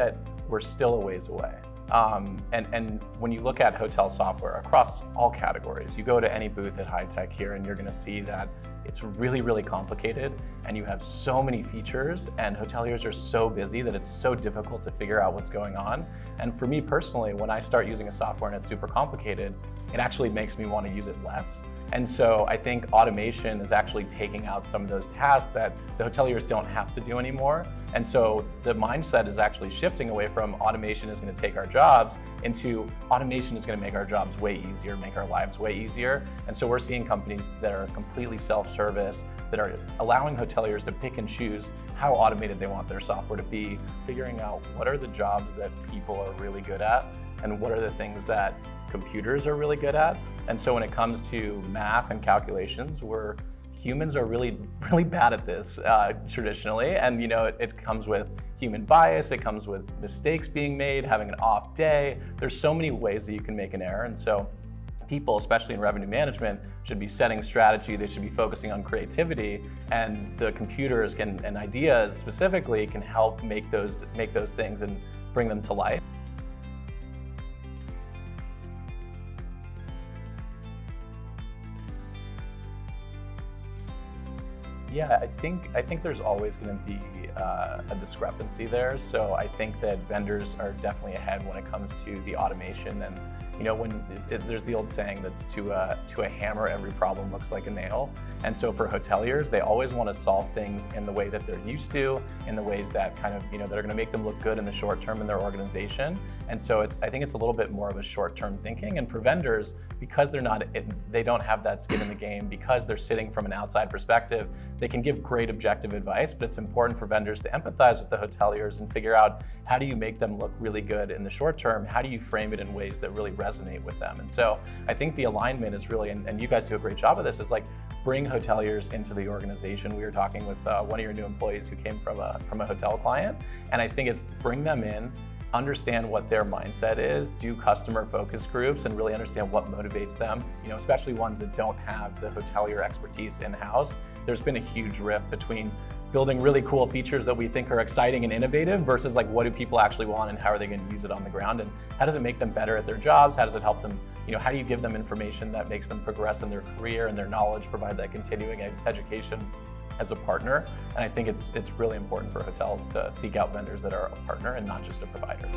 that we're still a ways away. And when you look at hotel software across all categories, you go to any booth at High Tech here and you're going to see that it's really, really complicated and you have so many features and hoteliers are so busy that it's so difficult to figure out what's going on. And for me personally, when I start using a software and it's super complicated, it actually makes me want to use it less. And so I think automation is actually taking out some of those tasks that the hoteliers don't have to do anymore. And so the mindset is actually shifting away from automation is going to take our jobs into automation is going to make our jobs way easier, make our lives way easier. And so we're seeing companies that are completely self-service, that are allowing hoteliers to pick and choose how automated they want their software to be, figuring out what are the jobs that people are really good at and what are the things that computers are really good at. And so when it comes to math and calculations, humans are really bad at this traditionally. And it comes with human bias, it comes with mistakes being made, having an off day. There's so many ways that you can make an error. And so people, especially in revenue management, should be setting strategy, they should be focusing on creativity, and the computers and ideas specifically can help make those things and bring them to life. Yeah, I think there's always going to be a discrepancy there. So I think that vendors are definitely ahead when it comes to the automation. And there's the old saying that's to a hammer, every problem looks like a nail. And so for hoteliers, they always want to solve things in the way that they're used to, in the ways that kind of that are going to make them look good in the short term in their organization. And so I think it's a little bit more of a short-term thinking. And for vendors, because they don't have that skin in the game, because they're sitting from an outside perspective, they can give great objective advice, but it's important for vendors to empathize with the hoteliers and figure out how do you make them look really good in the short term? How do you frame it in ways that really resonate with them? And so I think the alignment is really, and you guys do a great job of this, is like bring hoteliers into the organization. We were talking with one of your new employees who came from a hotel client, and I think it's bring them in, understand what their mindset is, do customer focus groups and really understand what motivates them, especially ones that don't have the hotelier expertise in-house. There's been a huge rift between building really cool features that we think are exciting and innovative versus like what do people actually want and how are they going to use it on the ground, and how does it make them better at their jobs, how does it help them, how do you give them information that makes them progress in their career and their knowledge, provide that continuing education as a partner. And I think it's really important for hotels to seek out vendors that are a partner and not just a provider.